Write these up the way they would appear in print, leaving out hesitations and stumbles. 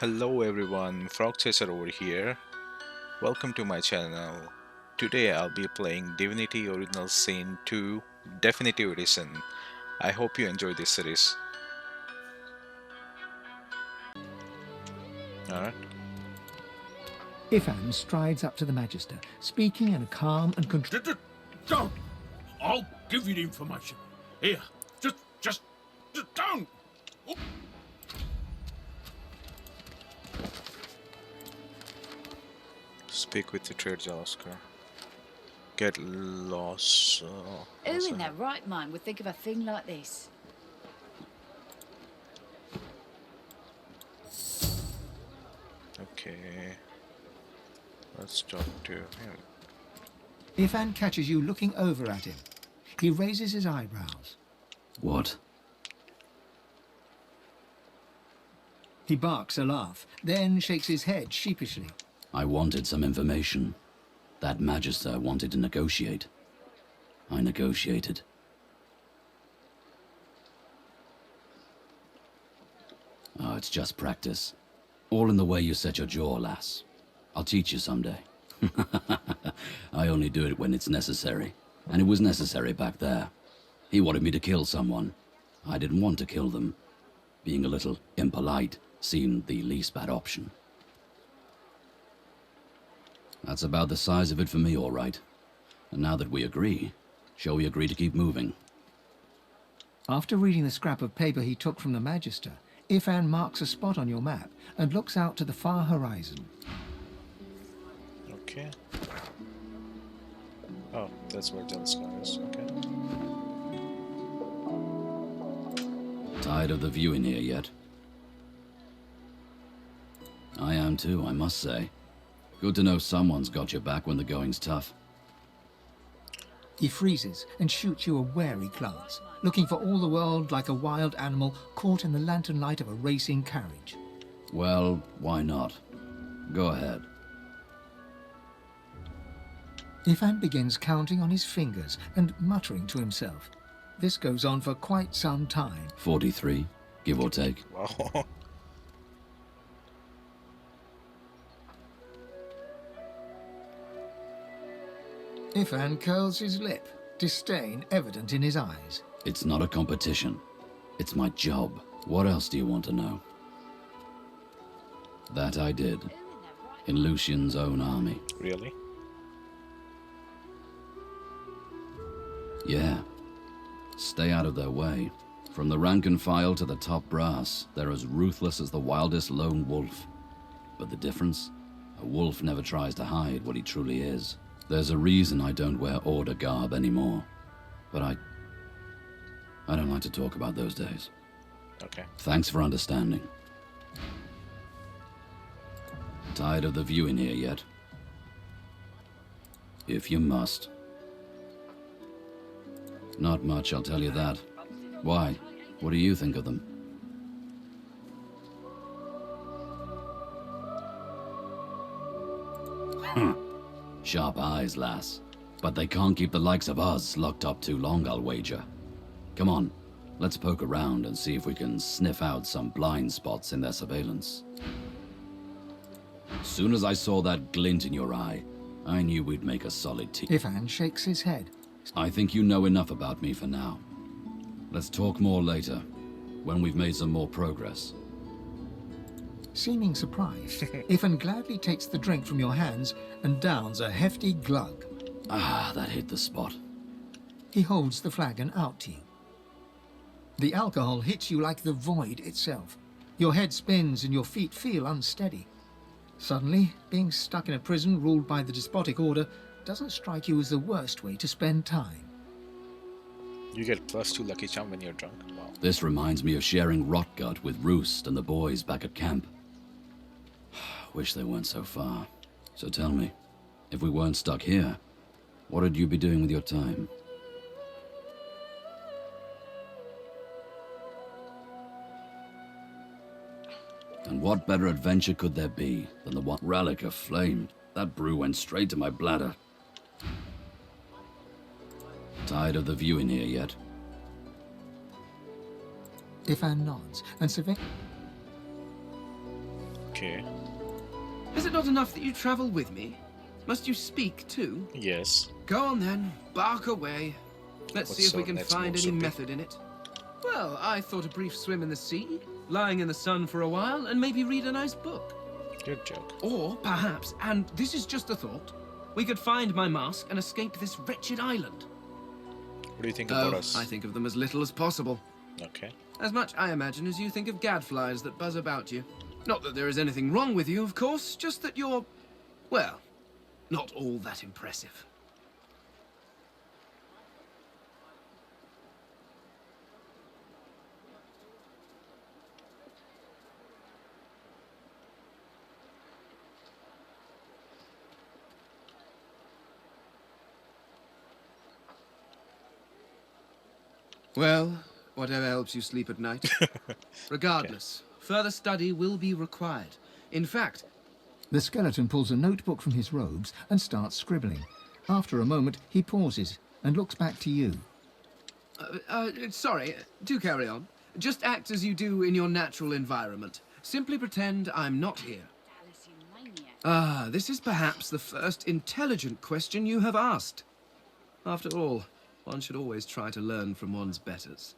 Hello everyone, Frog Chaser over here. Welcome to my channel. Today I'll be playing Divinity Original Sin 2 Definitive Edition. I hope you enjoy this series. Alright. Ifan strides up to the Magister, speaking in a calm and controlled. Don't! I'll give you the information. Here, just don't! Oh. Speak with the trade Oscar. Get lost. Who in their right mind would think of a thing like this? Okay. Let's talk to him. Ifan catches you looking over at him. He raises his eyebrows. What? He barks a laugh, then shakes his head sheepishly. I wanted some information. That Magister wanted to negotiate. I negotiated. Oh, it's just practice. All in the way you set your jaw, lass. I'll teach you someday. I only do it when it's necessary. And it was necessary back there. He wanted me to kill someone. I didn't want to kill them. Being a little impolite seemed the least bad option. That's about the size of it for me, all right. And now that we agree, shall we agree to keep moving? After reading the scrap of paper he took from the Magister, Ifan marks a spot on your map and looks out to the far horizon. Okay. Oh, that's where Delska is. Okay. Tired of the view in here yet? I am too, I must say. Good to know someone's got your back when the going's tough. He freezes and shoots you a wary glance, looking for all the world like a wild animal caught in the lantern light of a racing carriage. Well, why not? Go ahead. Ifan begins counting on his fingers and muttering to himself. This goes on for quite some time. 43, give or take. Wow. Ifan curls his lip, disdain evident in his eyes. It's not a competition. It's my job. What else do you want to know? That I did. In Lucian's own army. Really? Yeah. Stay out of their way. From the rank and file to the top brass, they're as ruthless as the wildest lone wolf. But the difference? A wolf never tries to hide what he truly is. There's a reason I don't wear order garb anymore. But I don't like to talk about those days. Okay. Thanks for understanding. Tired of the view in here yet? If you must. Not much, I'll tell you that. Why? What do you think of them? Sharp eyes, lass. But they can't keep the likes of us locked up too long, I'll wager. Come on, let's poke around and see if we can sniff out some blind spots in their surveillance. Soon as I saw that glint in your eye, I knew we'd make a solid team. Ifan shakes his head. I think you know enough about me for now. Let's talk more later, when we've made some more progress. Seeming surprised, Ifan gladly takes the drink from your hands and downs a hefty glug. Ah, that hit the spot. He holds the flagon out to you. The alcohol hits you like the void itself. Your head spins and your feet feel unsteady. Suddenly, being stuck in a prison ruled by the despotic order doesn't strike you as the worst way to spend time. You get +2 lucky charm when you're drunk. Wow. This reminds me of sharing Rotgut with Roost and the boys back at camp. Wish they weren't so far. So tell me, if we weren't stuck here, what would you be doing with your time? And what better adventure could there be than the one relic of flame? That brew went straight to my bladder. Tired of the view in here yet? Ifan nods and surveys. Okay. Is it not enough that you travel with me? Must you speak too? Yes. Go on then, bark away. Let's see if we can next find move any should be? method in it. Well, I thought a brief swim in the sea, lying in the sun for a while, and maybe read a nice book. Good joke. Or perhaps, and this is just a thought, we could find my mask and escape this wretched island. What do you think about us? I think of them as little as possible. Okay. As much, I imagine, as you think of gadflies that buzz about you. Not that there is anything wrong with you, of course, just that you're, well, not all that impressive. Well, whatever helps you sleep at night. Regardless, further study will be required. In fact, The skeleton pulls a notebook from his robes and starts scribbling. After a moment, he pauses and looks back to you. sorry, do carry on. Just act as you do in your natural environment. Simply pretend I'm not here. Ah, this is perhaps the first intelligent question you have asked. After all, one should always try to learn from one's betters.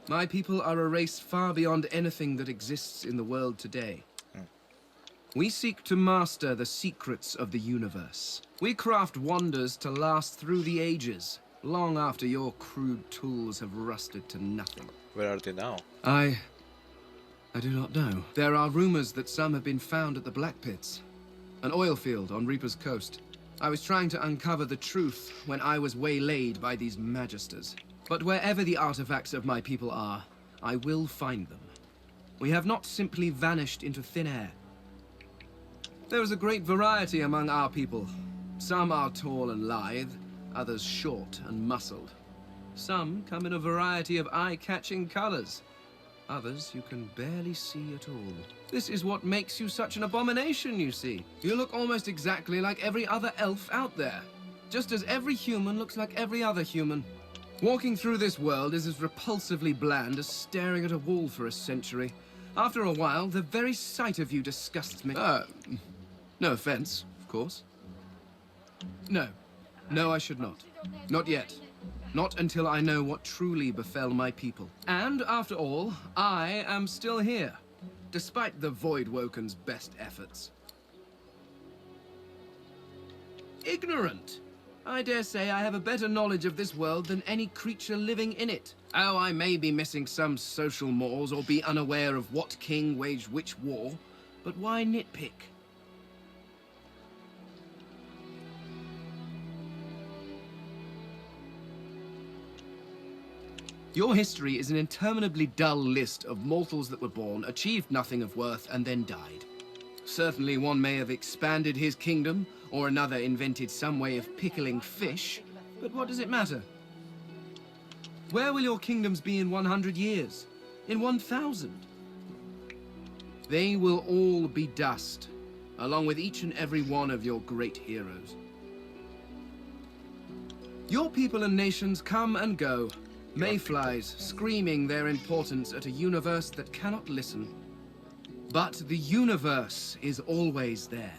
My people are a race far beyond anything that exists in the world today. We seek to master the secrets of the universe. We craft wonders to last through the ages, long after your crude tools have rusted to nothing. Where are they now? I do not know. There are rumors that some have been found at the Black Pits, an oil field on Reaper's Coast. I was trying to uncover the truth when I was waylaid by these magisters. But wherever the artifacts of my people are, I will find them. We have not simply vanished into thin air. There is a great variety among our people. Some are tall and lithe, others short and muscled. Some come in a variety of eye-catching colors. Others you can barely see at all. This is what makes you such an abomination, you see. You look almost exactly like every other elf out there. Just as every human looks like every other human. Walking through this world is as repulsively bland as staring at a wall for a century. After a while, the very sight of you disgusts me. No offense, of course. No. No, I should not. Not yet. Not until I know what truly befell my people. And, after all, I am still here, despite the Voidwoken's best efforts. Ignorant! I dare say I have a better knowledge of this world than any creature living in it. Oh, I may be missing some social mores or be unaware of what king waged which war, but why nitpick? Your history is an interminably dull list of mortals that were born, achieved nothing of worth, and then died. Certainly one may have expanded his kingdom, or another invented some way of pickling fish, but what does it matter? Where will your kingdoms be in 100 years? In 1,000? They will all be dust, along with each and every one of your great heroes. Your people and nations come and go, mayflies screaming their importance at a universe that cannot listen. But the universe is always there.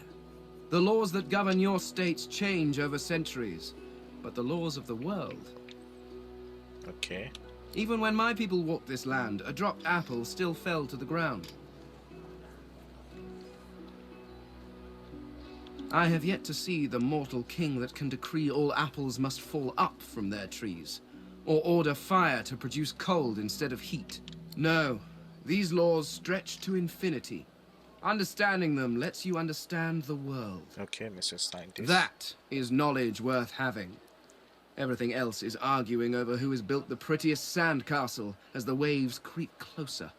The laws that govern your states change over centuries, but the laws of the world... Okay. Even when my people walked this land, a dropped apple still fell to the ground. I have yet to see the mortal king that can decree all apples must fall up from their trees, or order fire to produce cold instead of heat. No, these laws stretch to infinity. Understanding them lets you understand the world. Okay, Mr. Scientist. That is knowledge worth having. Everything else is arguing over who has built the prettiest sandcastle as the waves creep closer.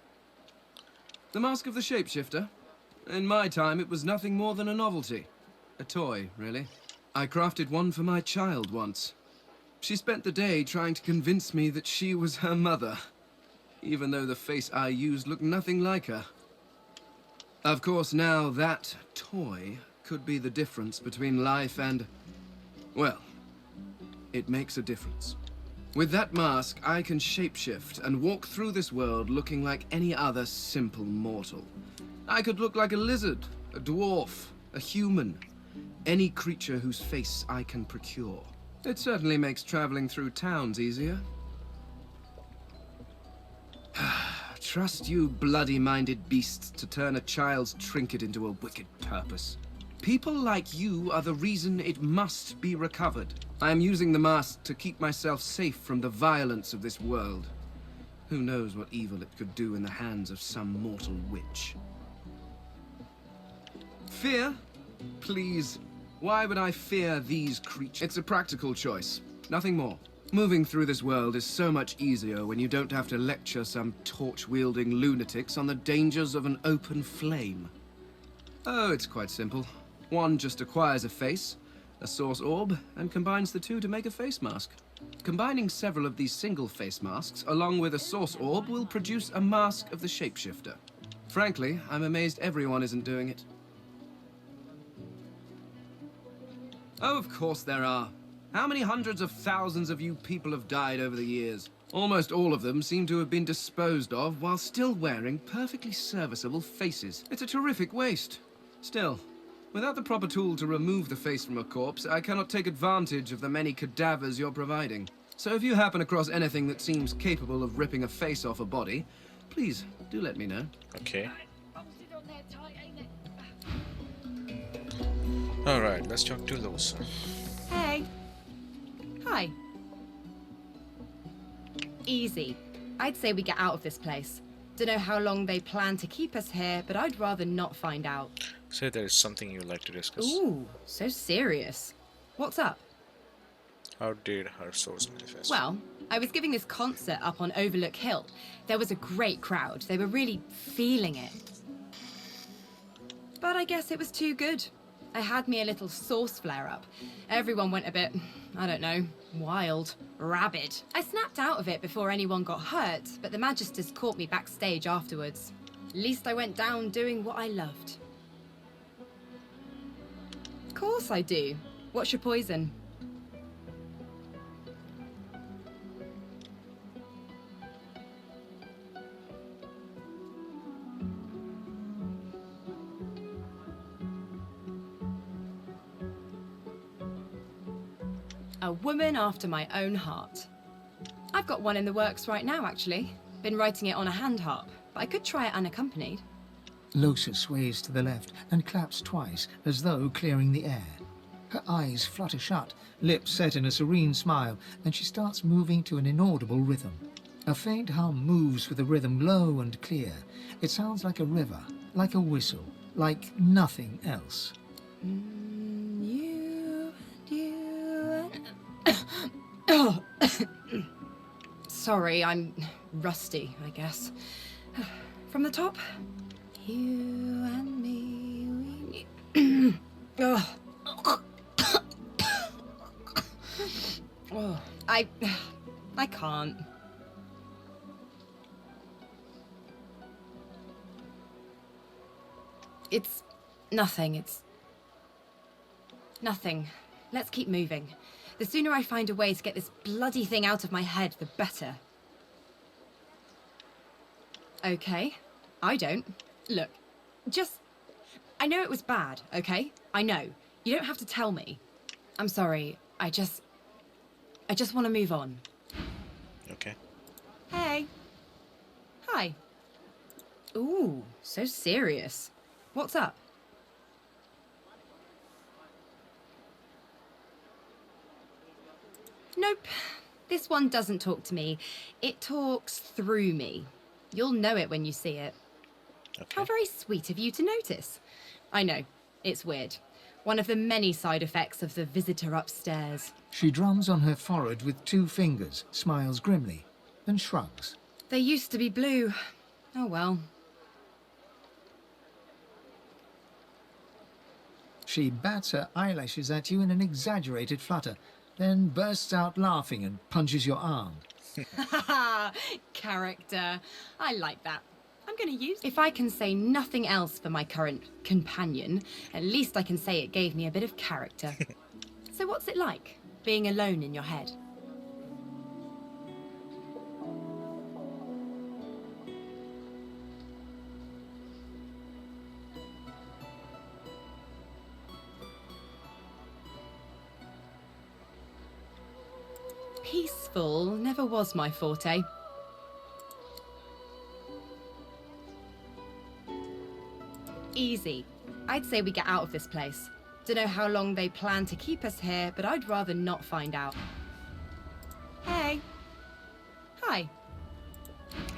The Mask of the Shapeshifter? In my time, it was nothing more than a novelty. A toy, really. I crafted one for my child once. She spent the day trying to convince me that she was her mother, even though the face I used looked nothing like her. Of course, now that toy could be the difference between life and... well, it makes a difference. With that mask, I can shapeshift and walk through this world looking like any other simple mortal. I could look like a lizard, a dwarf, a human, any creature whose face I can procure. It certainly makes traveling through towns easier. Trust you bloody-minded beasts to turn a child's trinket into a wicked purpose. People like you are the reason it must be recovered. I am using the mask to keep myself safe from the violence of this world. Who knows what evil it could do in the hands of some mortal witch. Fear? Please. Why would I fear these creatures? It's a practical choice. Nothing more. Moving through this world is so much easier when you don't have to lecture some torch-wielding lunatics on the dangers of an open flame. Oh, it's quite simple. One just acquires a face, a source orb, and combines the two to make a face mask. Combining several of these single face masks along with a source orb will produce a mask of the shapeshifter. Frankly, I'm amazed everyone isn't doing it. Oh, of course there are. How many hundreds of thousands of you people have died over the years? Almost all of them seem to have been disposed of while still wearing perfectly serviceable faces. It's a terrific waste. Still, without the proper tool to remove the face from a corpse, I cannot take advantage of the many cadavers you're providing. So if you happen across anything that seems capable of ripping a face off a body, please do let me know. Okay. Alright, let's talk to Losa. Hey. Hi. Easy. I'd say we get out of this place. Don't know how long they plan to keep us here, but I'd rather not find out. So there is something you'd like to discuss. Ooh, so serious. What's up? How did her source manifest? Well, I was giving this concert up on Overlook Hill. There was a great crowd. They were really feeling it. But I guess it was too good. I had me a little source flare-up. Everyone went a bit, I don't know, wild, rabid. I snapped out of it before anyone got hurt, but the Magisters caught me backstage afterwards. At least I went down doing what I loved. Of course I do. What's your poison? A woman after my own heart. I've got one in the works right now, actually. Been writing it on a hand harp, but I could try it unaccompanied. Losa sways to the left and claps twice, as though clearing the air. Her eyes flutter shut, lips set in a serene smile, and she starts moving to an inaudible rhythm. A faint hum moves with a rhythm low and clear. It sounds like a river, like a whistle, like nothing else. Oh. Sorry, I'm rusty, I guess. From the top. You and me, we need... Oh. Oh, I can't. It's nothing, it's nothing. Let's keep moving. The sooner I find a way to get this bloody thing out of my head, the better. Okay, I don't. Look, I know it was bad, okay? I know. You don't have to tell me. I'm sorry, I just want to move on. Okay. Hey. Hi. Ooh, so serious. What's up? Nope. This one doesn't talk to me. It talks through me. You'll know it when you see it. Okay. How very sweet of you to notice. I know. It's weird. One of the many side effects of the visitor upstairs. She drums on her forehead with 2 fingers, smiles grimly, and shrugs. They used to be blue. Oh well. She bats her eyelashes at you in an exaggerated flutter, then bursts out laughing and punches your arm. Haha, character. I like that. I'm gonna use it. If I can say nothing else for my current companion, at least I can say it gave me a bit of character. So what's it like, being alone in your head? Peaceful never was my forte. Easy. I'd say we get out of this place. Don't know how long they plan to keep us here, but I'd rather not find out. Hey. Hi.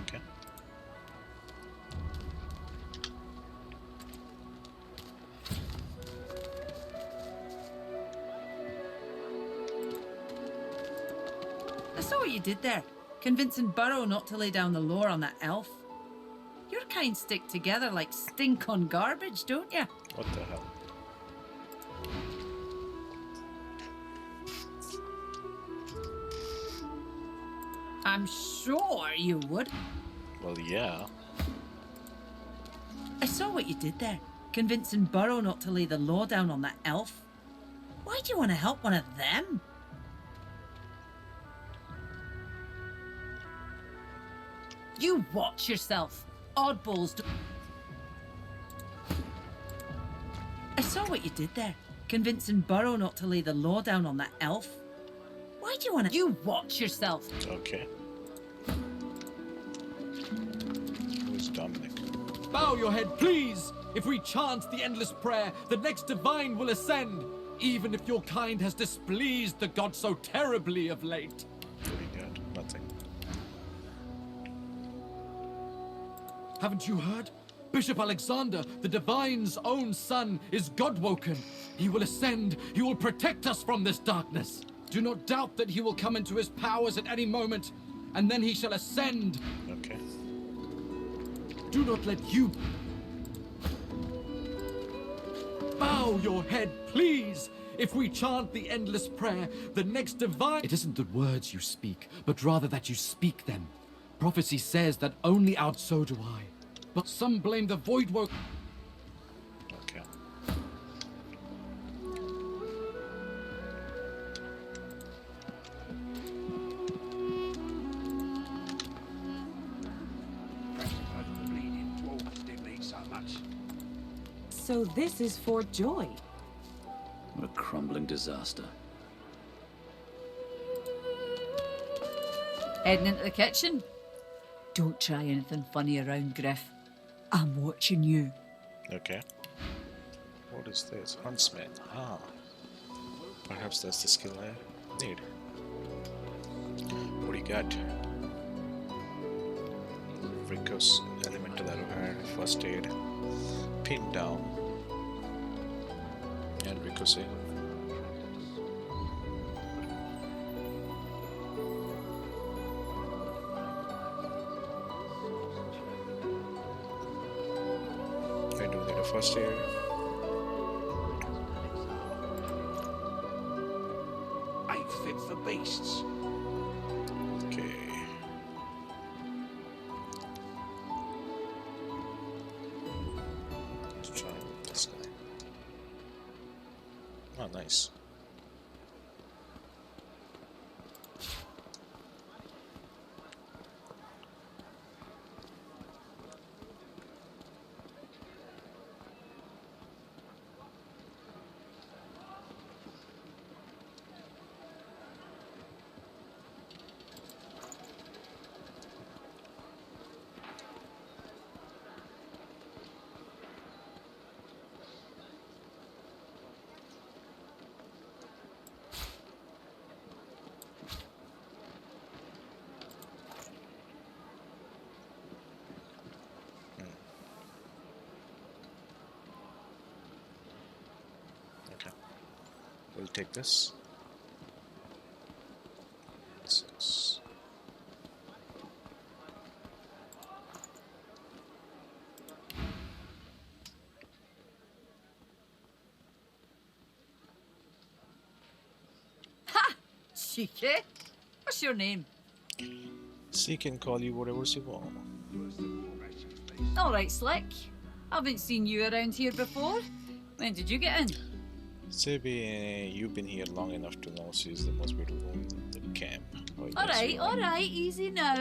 Okay. I saw what you did there, convincing Burrow not to lay down the law on that elf. Your kind stick together like stink on garbage, don't you? What the hell? I'm sure you would. Well, yeah. I saw what you did there, convincing Burrow not to lay the law down on that elf. Why do you want to help one of them? You watch yourself. Oddballs do. I saw what you did there, convincing Burrow not to lay the law down on that elf. Why do you want to... You watch yourself. Okay. Who's Dominic? Bow your head, please! If we chant the endless prayer, the next divine will ascend, even if your kind has displeased the god so terribly of late. Doing good. Nothing. Haven't you heard? Bishop Alexander, the divine's own son, is God-woken. He will ascend. He will protect us from this darkness. Do not doubt that he will come into his powers at any moment, and then he shall ascend. Okay. Do not let you... Bow your head, please! If we chant the endless prayer, the next divine... It isn't the words you speak, but rather that you speak them. Prophecy says that only out so do I. But some blame the void work... Okay. So this is Fort Joy. What a crumbling disaster. Heading into the kitchen? Don't try anything funny around, Griff. I'm watching you. Okay. What is this? Huntsman. Ah. Perhaps that's the skill I need. What do you got? Rico's elemental arrowhead, first aid, pin down, and ricochet. I do need a first aid. Ain't fit for beasts. Okay. Let's try with this guy. Oh, nice. Okay. We'll take this. Six. Cheeky. What's your name? She can call you whatever she wants. All right, Slick. Haven't seen you around here before. When did you get in? Sebi, you've been here long enough to know she's the most beautiful woman in the camp. Well, All yes, right, you are. all right, easy now.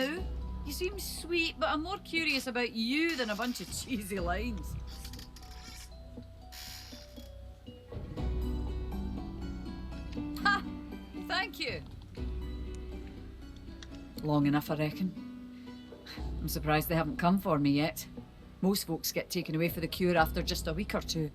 You seem sweet, but I'm more curious about you than a bunch of cheesy lines. Ha! Thank you. Long enough, I reckon. I'm surprised they haven't come for me yet. Most folks get taken away for the cure after just a week or two.